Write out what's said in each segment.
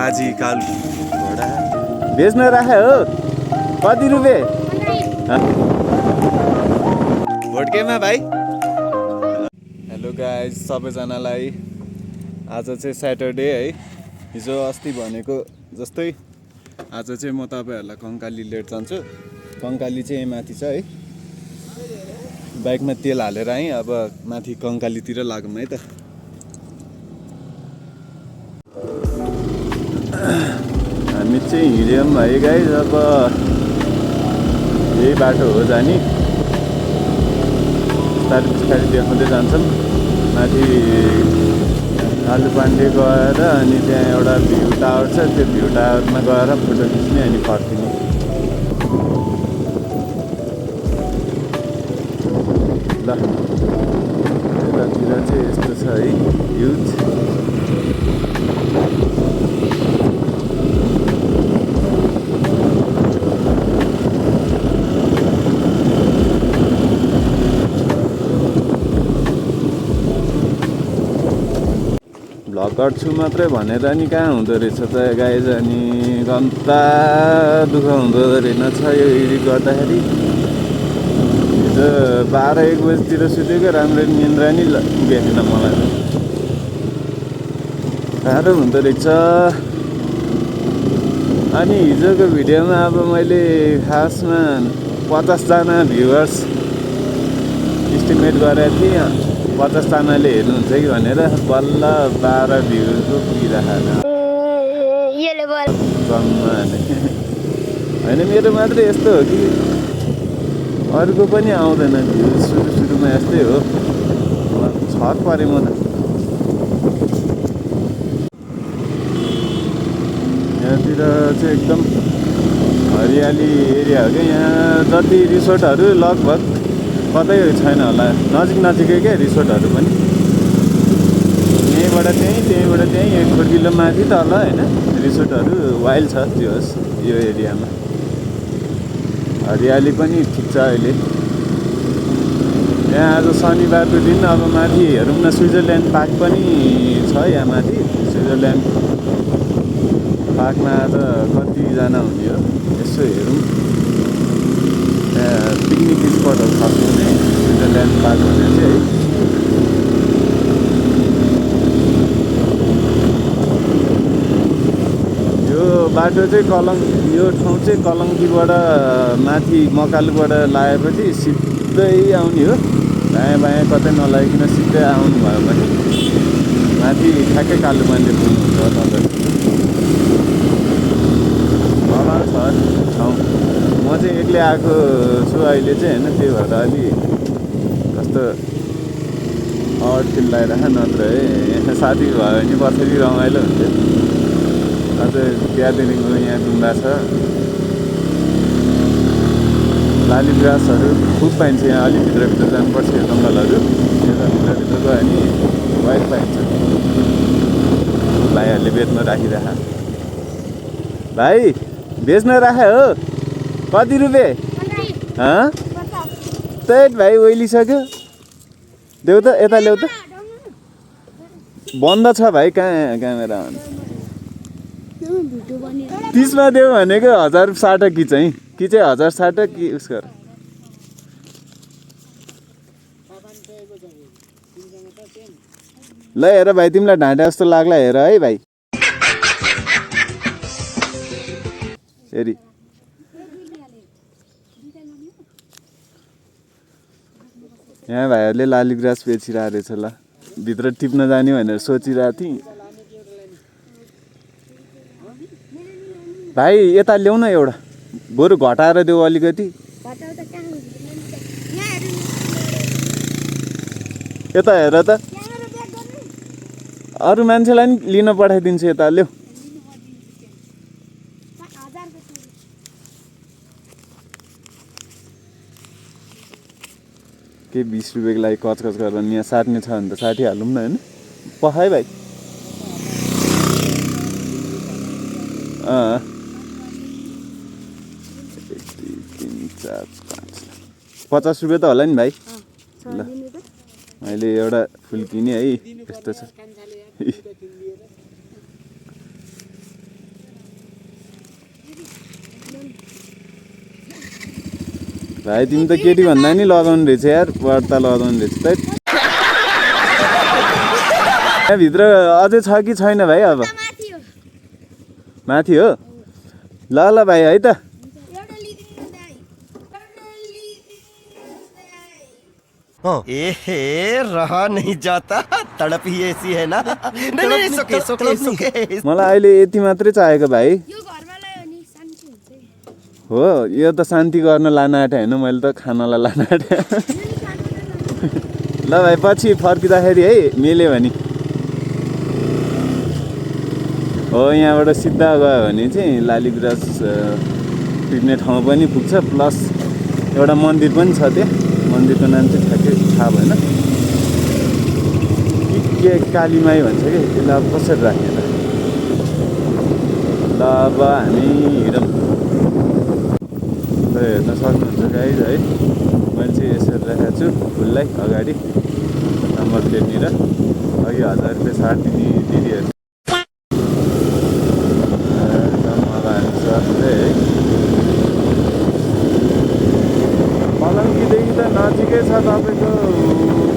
माझी कालु घोडा बेच्न राखे हो कति रुपियाँ भोटकेमा भाइ। हेलो गाइज सबैजनालाई आज चाहिँ स्याटरडे है। हिजो अस्ति भनेको जस्तै आज चाहिँ म तपाईँहरूलाई कङ्काली लिएर जान्छु। कङ्काली चाहिँ माथि छ है। बाइकमा तेल हालेर है अब माथि कङ्कालीतिर लागौँ है त। हामी चाहिँ हिँड्यौँ है गाइज। अब यही बाटो हो जाने। बिस्तारै बिस्तारै देखाउँदै जान्छौँ। माथि कालु पाण्डे गएर अनि त्यहाँ एउटा भ्यू टावर छ। त्यो भ्यू टावरमा गएर फोटो खिच्ने अनि फर्किने। ल यतातिर चाहिँ यस्तो छ है भ्यूज। भ्लग गर्छु मात्रै भनेर नि कहाँ हुँदो रहेछ त गाइज। अनि घन्टा दुःख हुँदो रहेछ यो एडिट गर्दाखेरि। हिजो 12-1 बजीतिर सुतेको राम्रो निन्द्रा नि पुगेको थिएन मलाई। साह्रो हुँदो रहेछ। अनि हिजोको भिडियोमा अब मैले खासमा 50जना भ्युवर्स इस्टिमेट गरेको थिएँ। 50जनाले हेर्नुहुन्छ कि भनेर बल्ल 12 भ्युजको पुगिरहेको होइन। मेरो मात्रै यस्तो हो कि अरूको पनि आउँदैन भ्युज। सुरुमा यस्तै हो। छक परेँ म त। यहाँतिर चाहिँ एकदम हरियाली एरिया हो क्या। यहाँ जति रिसोर्टहरू लगभग कतै छैन होला। नजिक नजिकै क्या रिसोर्टहरू पनि। यहीँबाट त्यहीँ 1 किलो माथि तल होइन रिसोर्टहरू वाइल्ड छ। त्यो होस् यो एरियामा हरियाली पनि ठिक छ अहिले। यहाँ आज शनिबारको दिन अब माथि हेरौँ न। स्विजरल्यान्ड पार्क पनि छ यहाँ माथि। स्विजरल्यान्ड पार्कमा आज कतिजना हुने हो यसो हेरौँ। त्यहाँ पिकनिक स्पटहरू खस्ने स्विजरल्यान्ड पार्क भनेर चाहिँ है। यो बाटो चाहिँ यो ठाउँ चाहिँ कलङ्कीबाट माथि मकालुबाट लागेपछि सिधै आउने हो। दायाँ बायाँ कतै नलागिकन सिधै आउनु भयो भने माथि ठ्याक्कै कालु पाण्डे पुग्नुहुन्छ तपाईँ। होला छ ठाउँ। म चाहिँ एक्लै आएको छु अहिले चाहिँ होइन। त्यही भएर अलि कस्तो अड फिल लागिरहेको। नत्र है यहाँ साथी भयो भने पछाडि रमाइलो हुन्थ्यो। अझ बिहादेखिको यहाँ डुङ्गा छ। लाली ग्रासहरू खुब पाइन्छ यहाँ। अलिक भित्र जानुपर्छ यो जङ्गलहरू। यता भित्र गयो भने वाइल्ड पाइन्छ। भाइहरूले बेच्न राखिराख। भाइ बेच्न राखे हो कति रुपियाँ? त्यही भाइ ओइलिसक्यो। देऊ त यता ल्याउ त। बन्द छ भाइ। कहाँ क्यामेरा 30मा देऊ भनेको 1060 कि चाहिँ 1060 कि उस गर। ल हेर भाइ तिमीलाई ढाँटा जस्तो लाग्ला हेर है भाइ। फेरि यहाँ भाइहरूले लाली ग्रास बेचिरहेको रहेछ। ल भित्र टिप्न जाने भनेर सोचिरहेको थिएँ। भाइ यता ल्याउ न एउटा। बरु घटाएर देऊ अलिकति। यता हेर त। अरू मान्छेलाई नि लिन पठाइदिन्छु यता ल्याउ। के 20 रुपियाँको लागि कचकच गरेर यहाँ साट्ने छ भने त साटिहालौँ न होइन। पखाइ भाइ। 50 रुपियाँ त होला नि भाइ। ल मैले एउटा फुल किने है। यस्तो छ भाइ तिमी त केटी भन्दा नि लगाउने रहेछ यार बढ्ता लगाउने रहेछ त यहाँभित्र अझै छ कि छैन भाइ अब माथि हो ल ल भाइ है त रहा नहीं जाता तड़प ही ऐसी है ना नहीं सोके मलाई अहिले यति मात्रै चाहिएको भाइ हो यो त शान्ति गर्न लान आँटे होइन मैले त खानालाई लान आँटे ल भाइ पछि फर्किँदाखेरि है मिल्यो भने हो यहाँबाट सिधा गयो भने चाहिँ लालीगुराँस पुग्ने ठाउँ पनि पुग्छ प्लस एउटा मन्दिर पनि छ त्यहाँ मन्दिरको नाम चाहिँ ठ्याक्कै थाहा भएन के कालीमाई भन्छ कि त्यसलाई अब कसरी राख्ने त ल अब हामी हिँडौँ हेर्न सक्नुहुन्छ गाइज है मैले चाहिँ यसरी राखेको छु फुललाई अगाडि नम्बर प्लेटनिर अघि 1000 रुपियाँ साटिने दिदीहरू पलङ्कीदेखि त नजिकै छ तपाईँको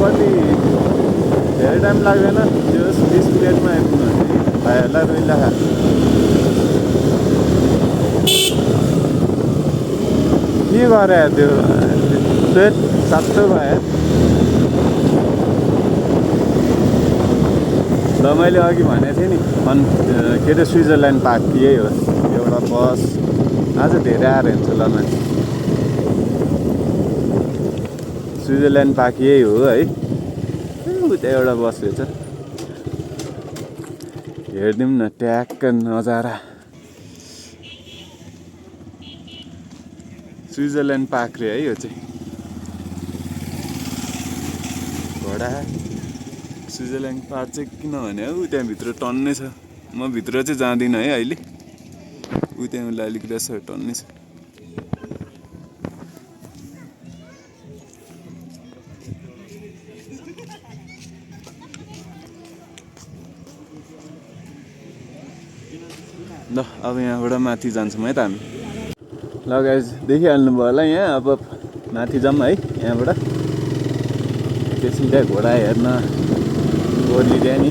कति धेरै टाइम लाग्दैन त्यो 20 मिनटमा आइपुग्नु हुन्छ कि भाइहरूलाई रोइला के गरे त्यो पेट सातो भयो ल मैले अघि भनेको थिएँ नि के अरे स्विजरल्यान्ड पार्क यही हो एउटा बस आज धेरै आएर हुन्छ ल मान्छे स्विजरल्यान्ड पार्क यही हो है उता एउटा बस रहेछ हेरिदिउँ न ट्याक्क नजारा स्विजरल्यान्ड पार्क रे है यो चाहिँ घोडा स्विजरल्यान्ड पार्क चाहिँ किनभने हौ त्यहाँभित्र टन्नै छ म भित्र चाहिँ जाँदिनँ है अहिले त्यहाँ लालीगुराँस टन्नै छ ल अब यहाँबाट माथि जान्छौँ है त हामी ल गाइस देखिहाल्नु भयो होला यहाँ अब माथि जाऊँ है यहाँबाट एकैछिन त्यहाँ घोडा हेर्न ओर्लिदिए नि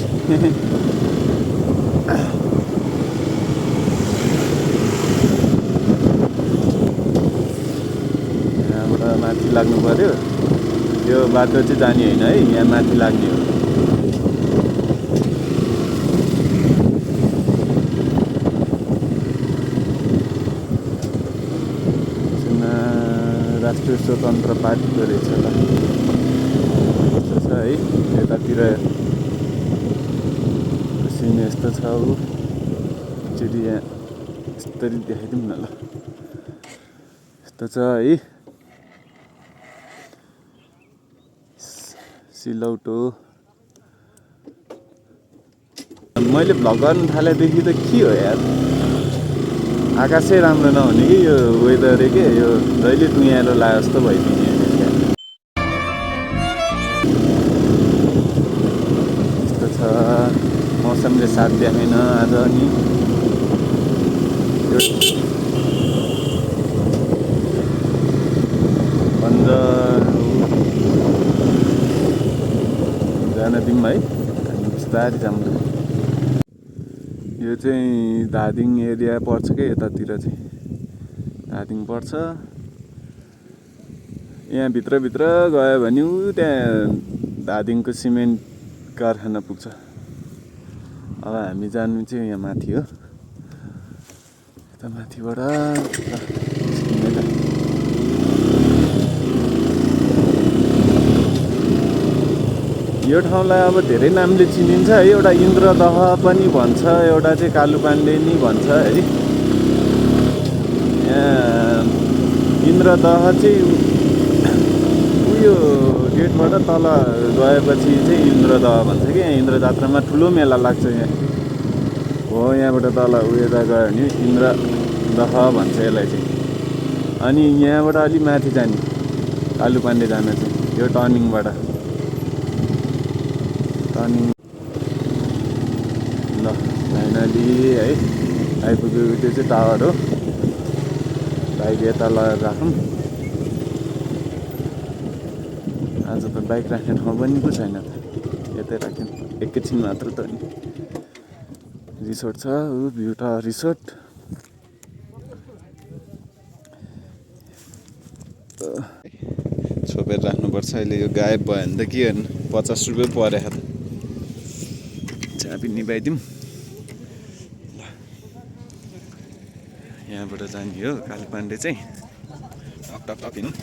यहाँबाट माथि लाग्नु पर्यो यो बाटो चाहिँ जाने होइन है यहाँ माथि लाग्ने हो राष्ट्रिय स्वतन्त्र पार्टीको रहेछ ल यस्तो छ है यतातिर सिन यस्तो छ एकचोटि यहाँ यस्तरी देखाइदिउँ न ल यस्तो छ है सिलौटो मैले भ्लग गर्न थालेदेखि त के हो यार आकाशै राम्रो नहुने कि यो वेदर के यो जहिले दुनियाँलो लाग्यो जस्तो भइदिने यस्तो छ मौसमले साथ देखाएन आज अनि बन्द जान दिउँ है हामी बिस्तारै जाऊँ यो चाहिँ धादिङ एरिया पर्छ क्या यतातिर चाहिँ धादिङ पर्छ यहाँ भित्रभित्र गयो भने त्यहाँ धादिङको सिमेन्ट कारखाना पुग्छ अब हामी जानु चाहिँ यहाँ माथि हो यता माथिबाट यो ठाउँलाई अब धेरै नामले चिनिन्छ है एउटा इन्द्रदह पनि भन्छ एउटा चाहिँ कालुपाण्डेनी भन्छ है यहाँ इन्द्रदह चाहिँ उयो गेटबाट तल गएपछि चाहिँ इन्द्रदह भन्छ कि यहाँ इन्द्र जात्रामा ठुलो मेला लाग्छ यहाँ हो यहाँबाट तल उता गयो भने इन्द्रदह भन्छ यसलाई चाहिँ अनि यहाँबाट अलि माथि जाने कालुपाण्डे जान चाहिँ यो टर्निङबाट टर्निङ ल फाइनली है आइपुग्यो त्यो चाहिँ टावर हो बाइक यता लगाएर राखौँ आज त बाइक राख्ने ठाउँ पनि पो छैन त यतै राख्यौँ एकैछिन मात्र त नि रिसोर्ट छ भ्यू टावर रिसोर्ट छोपेर राख्नुपर्छ अहिले यो गायब भयो भने त के गर्नु 50 रुपियाँ परेको त चाबी निभाइदिउँ यहाँबाट जाने हो कालीपाण्डे चाहिँ टक टक टक हिँड्नु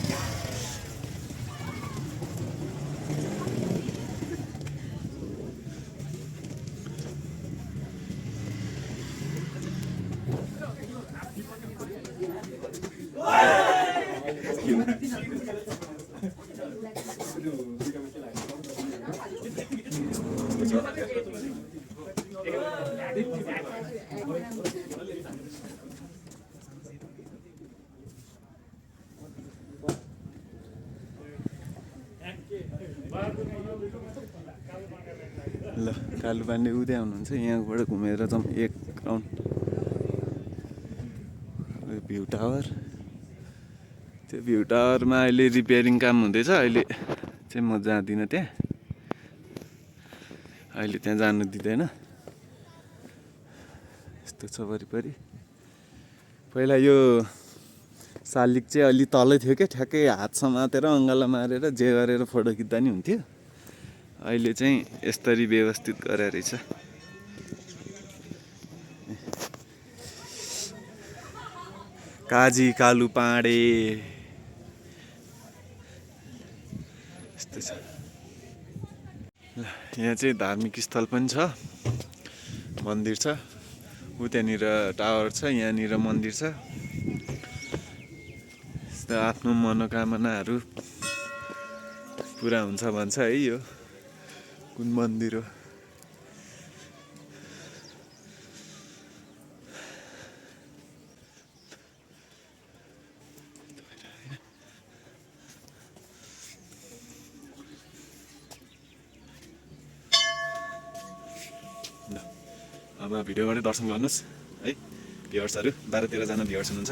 ल कालुपाण्डे उतै आउनुहुन्छ यहाँबाट घुमेर जाउँ एक राउन्ड भ्यू टावर त्यो भ्यू टावरमा अहिले रिपेयरिङ काम हुँदैछ अहिले चाहिँ म जाँदिनँ त्यहाँ अहिले त्यहाँ जानु दिँदैन यस्तो छ वरिपरि पहिला यो शालिग चाहिँ अलि तलै थियो क्या ठ्याक्कै हात समातेर अङ्गालो मारेर जे गरेर फोटो खिच्दा नि हुन्थ्यो अहिले चाहिँ यसरी व्यवस्थित गरेर रहेछ काजी कालुपाँडे यस्तै छ ल यहाँ चाहिँ धार्मिक स्थल पनि छ मन्दिर छ उतानिर टावर छ यहाँनिर मन्दिर छ यस्तो आफ्नो मनोकामनाहरू पुरा हुन्छ भन्छ है यो कुन मन्दिर हो अब भिडियोबाटै दर्शन गर्नुहोस् है भ्युअर्सहरू 12-13 जना भ्युअर्स हुनुहुन्छ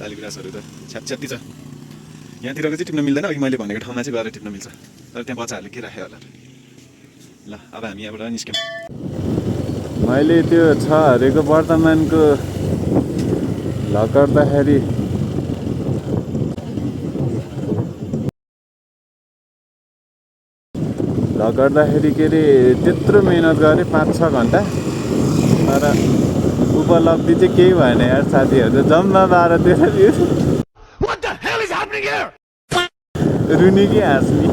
लालीगुराँसहरू त छ्यापछ्याप्ती छ यहाँतिरको चाहिँ टिप्न मिल्दैन अघि मैले भनेको ठाउँमा चाहिँ गएर टिप्न मिल्छ तर त्यहाँ बच्चाहरूले के राख्यो होला ल अब हामी यहाँबाट निस्क्यौँ मैले त्यो छ हरेको वर्तमानको लकर्दाखेरि के अरे त्यत्रो मिहिनेत गरेँ 5-6 घन्टा तर उपलब्धि चाहिँ केही भएन यार साथीहरू जम्मा 12-13 भ्यू रुनी कि हाँस्ने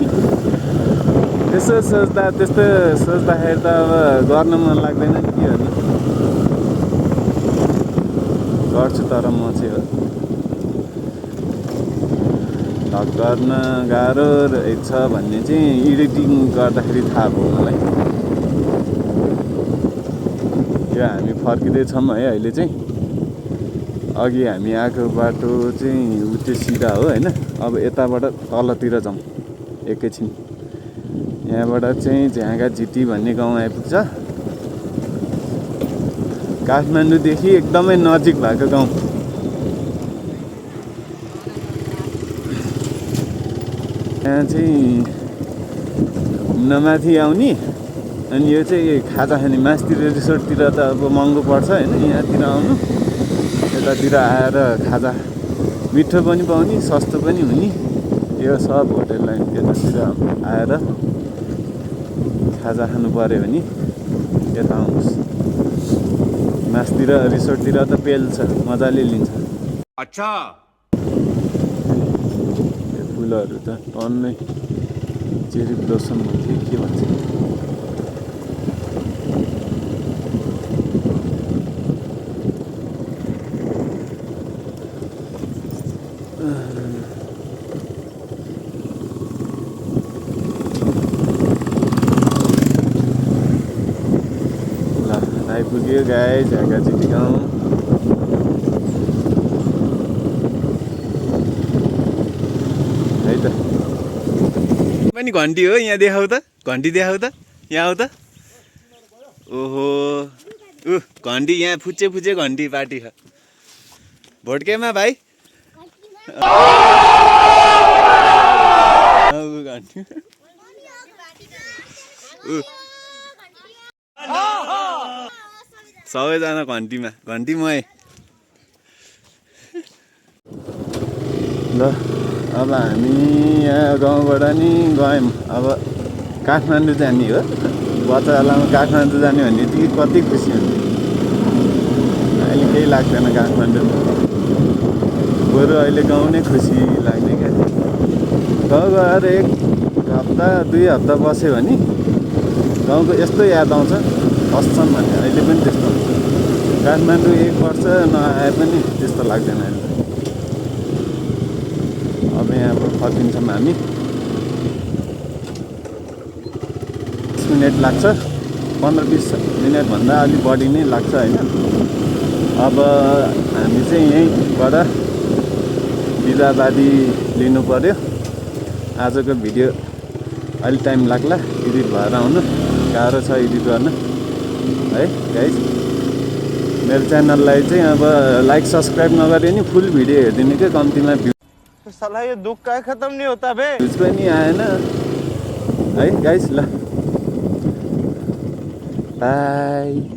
त्यसो सोच्दा त्यस्तो सोच्दाखेरि त अब गर्न मन लाग्दैन नि के गर्नु गर्छु तर म चाहिँ भ्लग गर्न गाह्रो रहेछ भन्ने चाहिँ एडिटिङ गर्दाखेरि थाहा भयो मलाई यो हामी फर्किँदैछौँ है अहिले चाहिँ अघि हामी आएको बाटो चाहिँ उतै सिधा हो होइन अब यताबाट तलतिर जाउँ एकैछिन यहाँबाट चाहिँ झ्यागा झिटी भन्ने गाउँ आइपुग्छ काठमाडौँदेखि एकदमै नजिक भएको गाउँ यहाँ चाहिँ घुम्नमाथि आउने अनि यो चाहिँ खाजा खाने मासतिर रिसोर्टतिर त अब महँगो पर्छ होइन यहाँतिर आउनु यतातिर आएर खाजा मिठो पनि पाउने सस्तो पनि हुने यो सब होटेल लाइन यतातिर आएर खाजा खानु पऱ्यो भने यता आउनुहोस् मासतिर रिसोर्टतिर त पेल्छ मजाले लिन्छ अच्छा फुलहरू त टन्नै चेरी ब्लोसम हुन्थ्यो के भन्छ ल आइपुग्यो गाई झ्यागा झिटी गाउँ है त पनि घन्टी हो यहाँ देखाउ त घन्टी देखाउ त यहाँ आऊ त ओहो घन्टी यहाँ फुच्चे फुच्चे घन्टी पार्टी छ भोट केमा भाइ घन्टी सबैजना घन्टीमा घन्टीमै ल अब हामी यहाँ गाउँबाट नि गयौँ अब काठमाडौँ जाने हो बच्चालामा काठमाडौँ जाने भने यति कति खुसी हुन्थ्यो अहिले केही लाग्दैन काठमाडौँ बरु अहिले गाउँ नै खुसी लाग्ने क्या गाउँ गएर 1 हप्ता 2 हप्ता बस्यो भने गाउँको यस्तो याद आउँछ बस्छन् भने अहिले पनि त्यस्तो हुन्छ काठमाडौँ 1 वर्ष नआए पनि त्यस्तो लाग्दैन अहिले अब यहाँबाट फर्किन्छौँ हामी 20 मिनट लाग्छ 15-20 मिनटभन्दा अलिक बढी नै लाग्छ होइन अब हामी चाहिँ यहीँबाट बिदाबादी लिनु पर्यो आजको भिडियो अलि टाइम लाग्ला एडिट भएर आउनु गाह्रो छ एडिट गर्न है गाइस मेरो च्यानललाई चाहिँ अब लाइक सब्सक्राइब नगरे नि फुल भिडियो हेरिदिनु के कम्तीमा साला ये दुख का खत्म नहीं होता बे भ्युज पनि आएन है गाइस ल बाई